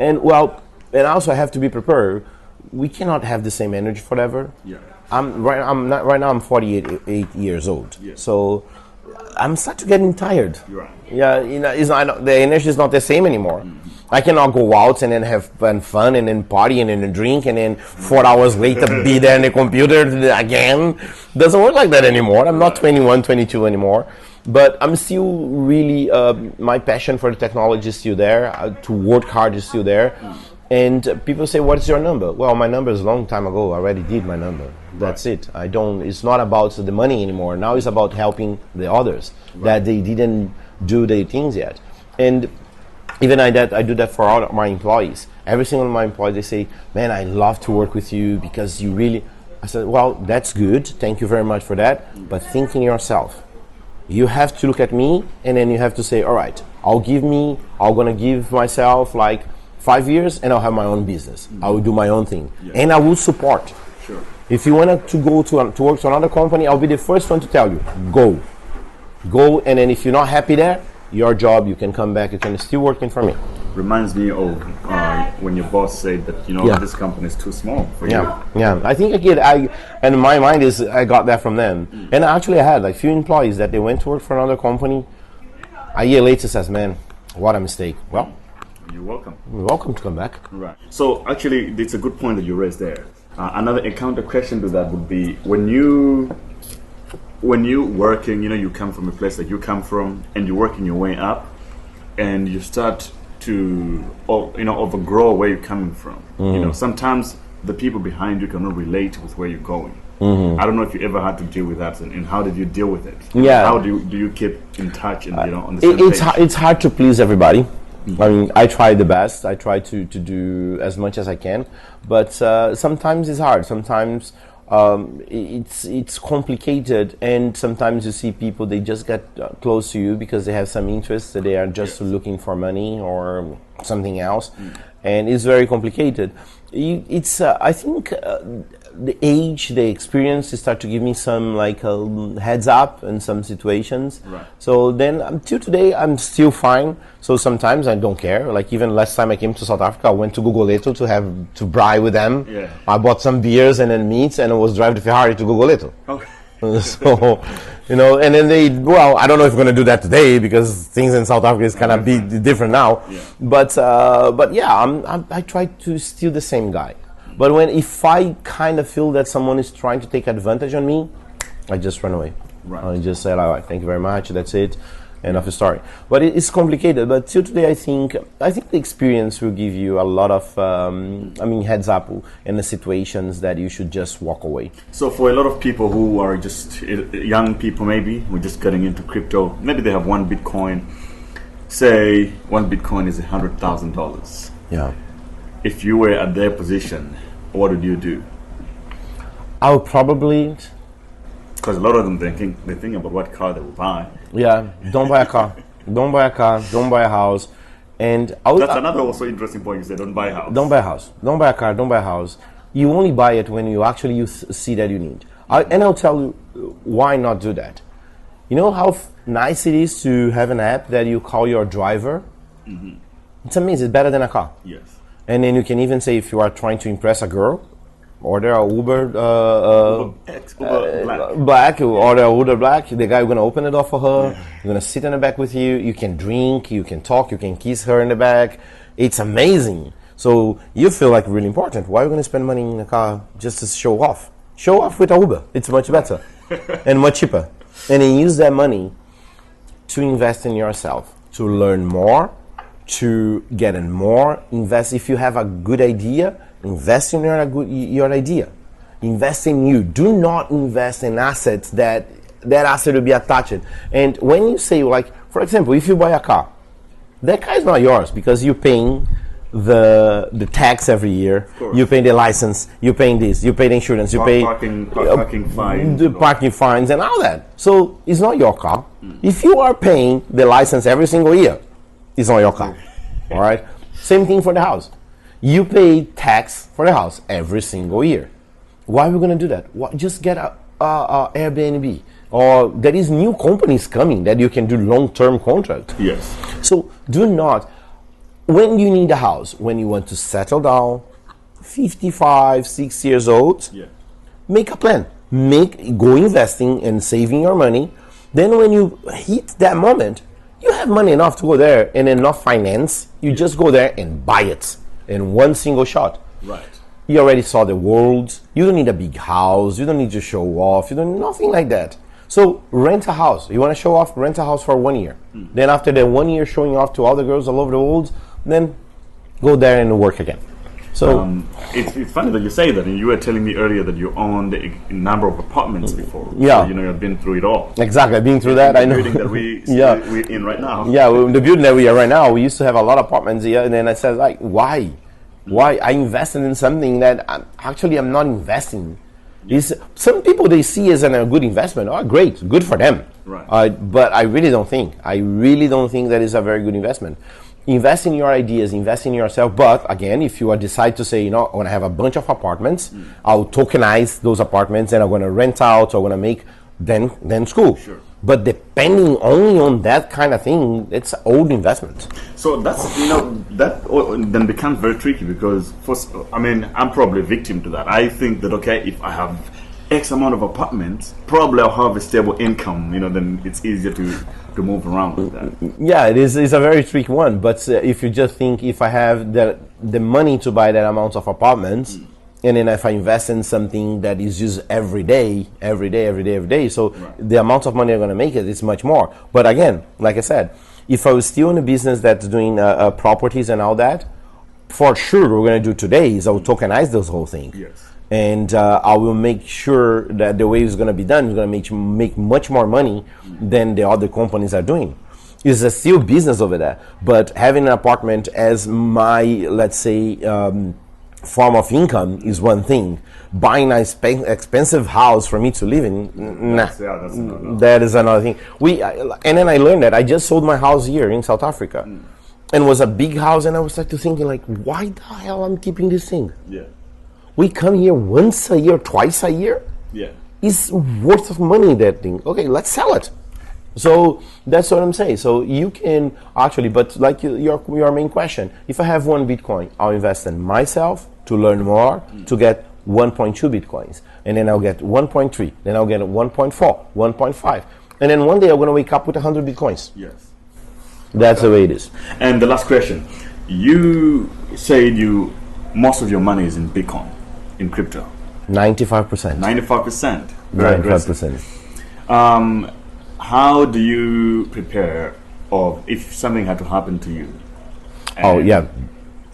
And also I have to be prepared. We cannot have the same energy forever. Yeah. Right now I'm 48 years old. Yes. So I'm starting to getting tired. You're right. Yeah, the energy is not the same anymore. Mm-hmm. I cannot go out and then have fun and then party and then drink and then 4 hours later be there in the computer again. Doesn't work like that anymore. I'm not 21, 22 anymore. But I'm still really, my passion for the technology is still there. To work hard is still there. And people say, what's your number? Well, my number is a long time ago. I already did my number. That's it. It's not about the money anymore. Now it's about helping the others that they didn't do their things yet. And even I do that for all my employees. Every single one of my employees, they say, man, I love to work with you because you really... I said, well, that's good. Thank you very much for that. But think in yourself. You have to look at me and then you have to say, all right, I'm going to give myself like 5 years and I'll have my own business. I will do my own thing. Yeah. And I will support. Sure. If you want to go to work to another company, I'll be the first one to tell you, go. Go, and then if you're not happy there, your job, you can come back, you can still working for me. Reminds me of when your boss said that, this company is too small for you. Yeah, I think and my mind is, I got that from them. And actually I had like few employees that they went to work for another company. A year later says, man, what a mistake. Well, you're welcome. You're welcome to come back. Right. So actually, it's a good point that you raised there. Another counter question to that would be, when you working, you come from a place that you come from, and you're working your way up, and you start to, overgrow where you're coming from. Mm-hmm. Sometimes the people behind you cannot relate with where you're going. Mm-hmm. I don't know if you ever had to deal with that, and how did you deal with it? Yeah. How do you keep in touch and on the same page? It's hard to please everybody. I mean, I try the best. I try to do as much as I can, but sometimes it's hard. Sometimes it's complicated, and sometimes you see people, they just get close to you because they have some interest, that they are just looking for money or something else, and it's very complicated. I think the age, the experience start to give me some heads up in some situations. Right. So then until today, I'm still fine. So sometimes I don't care. Like even last time I came to South Africa, I went to Gogoleto to braai with them. Yeah. I bought some beers and then meats, and I was driving the Ferrari to Gogoleto. Okay. So, and then I don't know if we're going to do that today because things in South Africa is kind of different now. Yeah. But yeah, I try to still the same guy. But if I kind of feel that someone is trying to take advantage on me, I just run away. Right. I just say, all right, thank you very much, that's it, end of the story. But it's complicated. But till today, I think the experience will give you a lot of, heads up in the situations that you should just walk away. So for a lot of people who are just young people, maybe, who are just getting into crypto, maybe they have one Bitcoin, say one Bitcoin is $100,000. Yeah. If you were at their position, what would you do? I would probably... Because a lot of them they think about what car they will buy. Yeah, don't buy a car. Don't buy a car. Don't buy a house. And that's another also interesting point. You said don't buy a house. Don't buy a house. Don't buy a car. Don't buy a house. You only buy it when you actually see that you need. I'll tell you why not do that. You know how nice it is to have an app that you call your driver? Mm-hmm. It's amazing. It's better than a car. Yes. And then you can even say, if you are trying to impress a girl, order a Uber Black, order a Uber Black. The guy is going to open the door for her. Yeah. You're going to sit in the back with you. You can drink, you can talk, you can kiss her in the back. It's amazing. So you feel like really important. Why are you going to spend money in a car just to show off? Show off with a Uber. It's much better and much cheaper. And then use that money to invest in yourself, to learn more, to get in more, invest. If you have a good idea, invest in your idea. Invest in you. Do not invest in assets that asset will be attached. And when you say, for example, if you buy a car, that car is not yours because you're paying the tax every year. You pay the license. You paying this. You pay the insurance. You pay parking fines. The parking fines and all that. So it's not your car. If you are paying the license every single year, it's not your car. All right. Same thing for the house. You pay tax for the house every single year. Why are we going to do that? Just get a Airbnb. Or there is new companies coming that you can do long-term contract. Yes. So do not, when you need a house, when you want to settle down, 55, 6 years old, make a plan. Go investing and saving your money. Then when you hit that moment, you have money enough to go there and enough finance. You just go there and buy it in one single shot. Right. You already saw the world. You don't need a big house. You don't need to show off. You don't need nothing like that. So rent a house. You want to show off? Rent a house for 1 year. Then after that 1 year showing off to all the girls all over the world, then go there and work again. So it's funny that you say that. And you were telling me earlier that you owned a number of apartments before. Yeah. So, you've been through it all. Exactly. I've been through that. I know. The building that we're in right now. Yeah, the building that we are right now, we used to have a lot of apartments here. And then I said, like, why? Why? I invested in something that I'm not investing. Some people they see as a good investment. Oh, great, good for them. Right. But I really don't think that is a very good investment. Invest in your ideas, invest in yourself. But again, if you decide to say, I'm going to have a bunch of apartments, I'll tokenize those apartments and I'm going to rent out or going to make, then school. Sure. But depending only on that kind of thing, it's old investment. So that's, that then becomes very tricky because, I'm probably a victim to that. I think that, okay, if I have X amount of apartments, probably I'll have a stable income, then it's easier to move around with that. Yeah, it's a very tricky one. But if you just think if I have the money to buy that amount of apartments, and then if I invest in something that is used every day, so the amount of money I'm going to make is much more. But again, like I said, if I was still in a business that's doing properties and all that, for sure what we're going to do today is I will tokenize this whole thing. Yes. And I will make sure that the way it's going to be done is going to make much more money than the other companies are doing. It's a still business over there. But having an apartment as my, let's say, form of income is one thing. Buying an expensive house for me to live in, that is another thing. And then I learned that I just sold my house here in South Africa, and it was a big house, and I was started thinking like, why the hell I'm keeping this thing? Yeah. We come here once a year, twice a year. Yeah. It's worth of money, that thing. Okay, let's sell it. So that's what I'm saying. So you can actually, but like your main question, if I have one Bitcoin, I'll invest in myself to learn more, to get 1.2 Bitcoins. And then I'll get 1.3. Then I'll get 1.4, 1.5. And then one day I'm going to wake up with 100 Bitcoins. Yes. That's the way it is. And the last question. You said most of your money is in Bitcoin, in crypto. 95%. 95%. 95%. How do you prepare if something had to happen to you?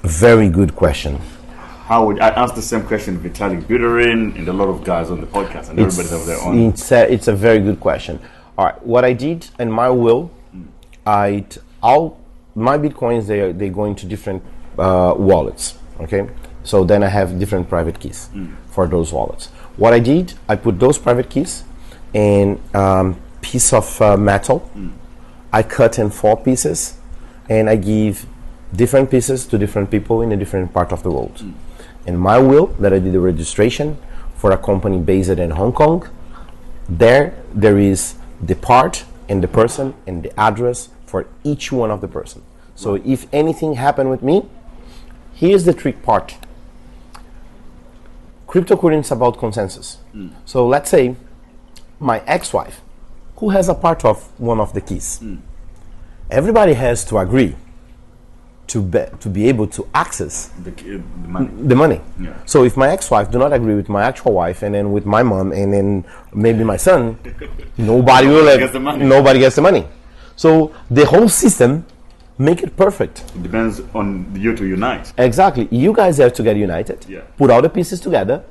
Very good question. How would I ask the same question to Vitalik Buterin and a lot of guys on the podcast, and everybody's have their own? It's a very good question. All right, what I did in my will, my Bitcoins they go into different wallets. Okay, so then I have different private keys for those wallets. What I did, I put those private keys in piece of metal. I cut in 4 pieces, and I give different pieces to different people in a different part of the world. In my will, that I did the registration for a company based in Hong Kong, there is the part and the person and the address for each one of the person. So if anything happened with me, here's the trick part. Cryptocurrency is about consensus. So let's say my ex-wife, who has a part of one of the keys, everybody has to agree to be able to access the money. Yeah. So if my ex-wife do not agree with my actual wife, and then with my mom, and then maybe my son, nobody gets the money. So the whole system make it perfect. It depends on you to unite. Exactly. You guys have to get united. Yeah. Put all the pieces together,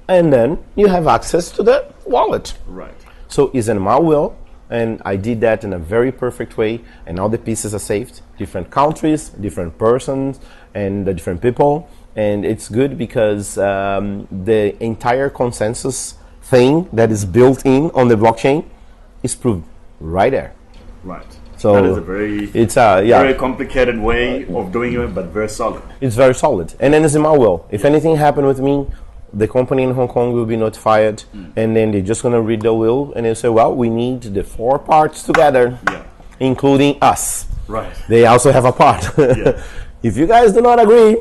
and then you have access to the wallet. Right. So it's in my will. And I did that in a very perfect way, and all the pieces are saved. Different countries, different persons, and the different people. And it's good because the entire consensus thing that is built in on the blockchain is proved right there. Right. So that is a very, very complicated way of doing it, but very solid. It's very solid. And then it's in my will. If anything happened with me, the company in Hong Kong will be notified, and then they're just going to read the will, and they say, well, we need the 4 parts together, including us. Right. They also have a part. If you guys do not agree,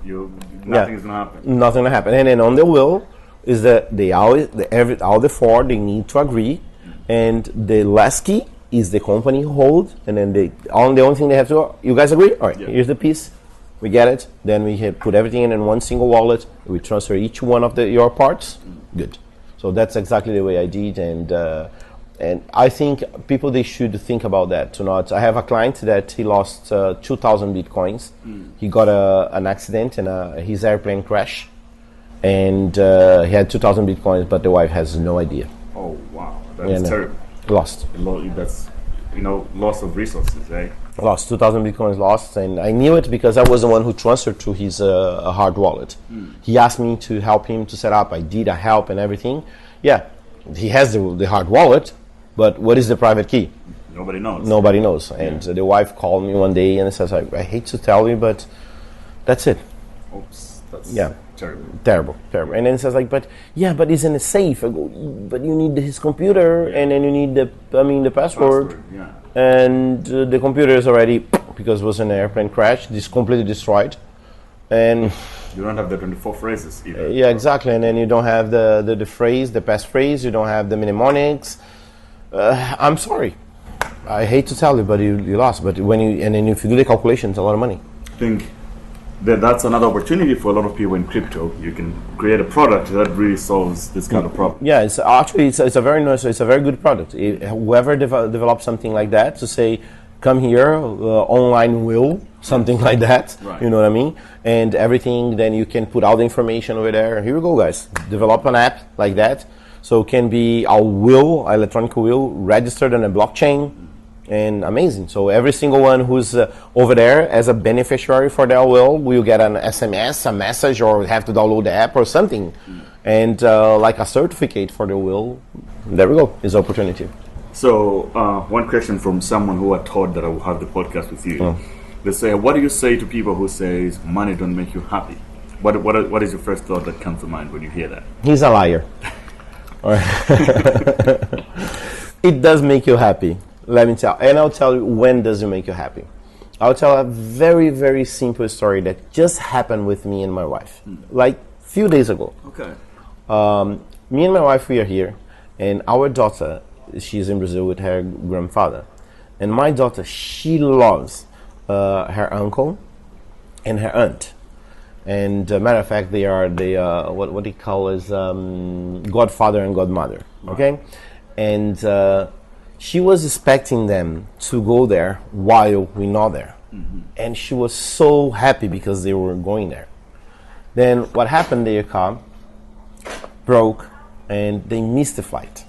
nothing's going to happen. Nothing will happen. And then on the will is that all the 4, they need to agree, and the last key is the company hold, and then the only thing they have to, you guys agree? All right, here's the piece. We get it. Then we put everything in one single wallet. We transfer each one of your parts. Good. So that's exactly the way I did, and I think people, they should think about that. To not, I have a client that he lost 2,000 bitcoins. He got an accident and his airplane crashed, and he had 2,000 bitcoins, but the wife has no idea. Oh wow, that's terrible. Lost. That's loss of resources, right? Lost 2,000 bitcoins, lost, and I knew it because I was the one who transferred to his hard wallet. He asked me to help him to set up. I did. I help and everything. Yeah, he has the hard wallet, but what is the private key? Nobody knows. Nobody knows. And the wife called me one day and says, I hate to tell you, but that's it. Oops, that's terrible. And then it says but isn't it safe? I go, but you need his computer, and then you need the password. And the computer is already, because it was an airplane crash, completely destroyed. And you don't have the 24 phrases either. Yeah, exactly. And then you don't have the phrase, the passphrase. You don't have the mnemonics. I'm sorry. I hate to tell you, but you lost. But then if you do the calculation, it's a lot of money. I think that's another opportunity for a lot of people in crypto. You can create a product that really solves this kind of problem. Yeah, it's a very nice, it's a very good product. Whoever develops something like that, to say, come here, online will, something like that. Right. You know what I mean? And everything, then you can put all the information over there. Here we go, guys. Develop an app like that. So it can be a will, electronic will, registered on a blockchain. And amazing. So every single one who's over there as a beneficiary for their will get an SMS, a message, or have to download the app or something. And like a certificate for the will. There we go. Is opportunity. So one question from someone who I thought that I would have the podcast with you. They say, what do you say to people who says money don't make you happy? What is your first thought that comes to mind when you hear that? He's a liar. It does make you happy. Let me tell, and I'll tell you when does it make you happy. I'll tell a very, very simple story that just happened with me and my wife, like a few days ago. Okay. Me and my wife, we are here, and our daughter, she's in Brazil with her grandfather, and my daughter, she loves her uncle and her aunt. And matter of fact, they are what they call as godfather and godmother. Okay, and she was expecting them to go there while we're not there. And she was so happy because they were going there. Then what happened, their car broke and they missed the flight.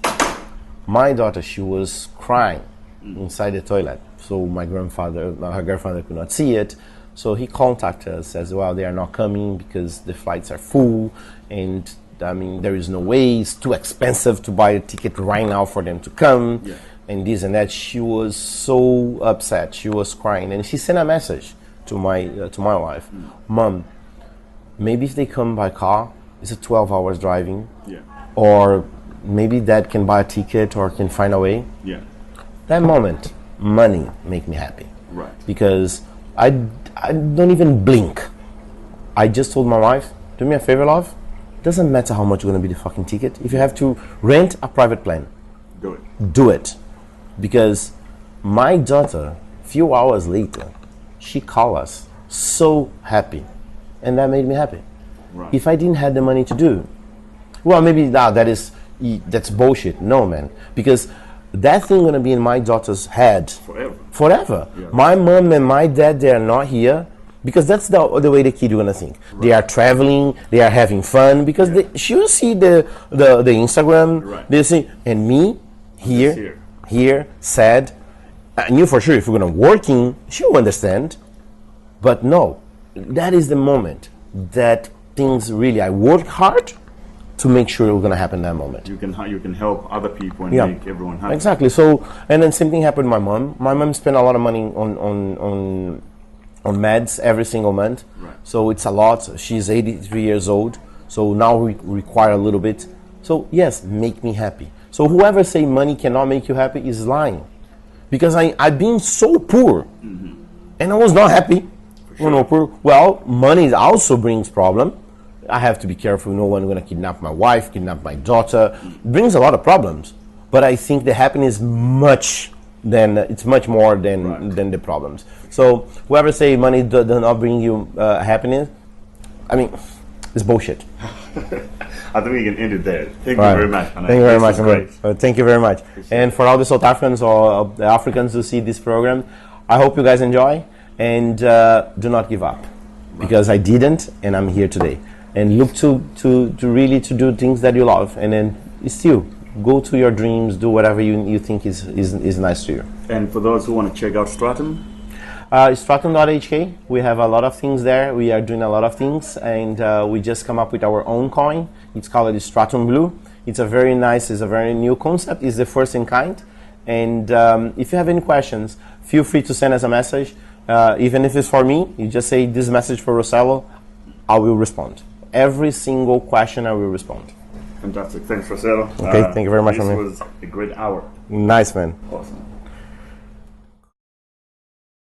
My daughter, she was crying inside the toilet. So her grandfather could not see it. So he contacted us, says, well, they are not coming because the flights are full, and there is no way, it's too expensive to buy a ticket right now for them to come. And this and that. She was so upset. She was crying, and she sent a message to my wife. Mom, maybe if they come by car, it's a 12 hours driving. Or maybe Dad can buy a ticket or can find a way. That moment, money make me happy. Right. Because I don't even blink. I just told my wife, do me a favor, love. Doesn't matter how much is going to be the fucking ticket. If you have to rent a private plane, do it. Because my daughter, a few hours later, she called us so happy. And that made me happy. Right. If I didn't have the money to do, well, maybe that's bullshit. No, man. Because that thing going to be in my daughter's head forever. Yeah. My mom and my dad, they are not here. Because that's the way the kid going to think. Right. They are traveling, they are having fun. Because she will see the Instagram, they see, and me here, sad. I knew for sure if we're going to working, she'll understand. But no, that is the moment that things really, I work hard to make sure it's going to happen that moment. You can help other people and make everyone happy. Exactly. So, and then same thing happened to my mom. My mom spent a lot of money on meds every single month. Right. So it's a lot. She's 83 years old. So now we require a little bit. So yes, make me happy. So whoever say money cannot make you happy is lying. Because I've been so poor, and I was not happy. Sure. Poor. Well, money also brings problem. I have to be careful. No one going to kidnap my wife, kidnap my daughter. It brings a lot of problems. But I think the happiness it's much more than the problems. So whoever say money does not bring you happiness, I mean, it's bullshit. I think we can end it there. Thank you very much. Thank you very much. Thank you very much. And for all the South Africans or the Africans who see this program, I hope you guys enjoy, and do not give up, because I didn't, and I'm here today. And look to really to do things that you love, and then still go to your dreams, do whatever you think is nice to you. And for those who want to check out Stratum, stratum.hk, we have a lot of things there. We are doing a lot of things, and we just come up with our own coin. It's called the Stratum Blue. It's a very new concept. It's the first in kind. And if you have any questions, feel free to send us a message. Even if it's for me, you just say this message for Rocelo, I will respond. Every single question I will respond. Fantastic. Thanks, Rocelo. Okay, thank you very much. This was a great hour. Nice, man.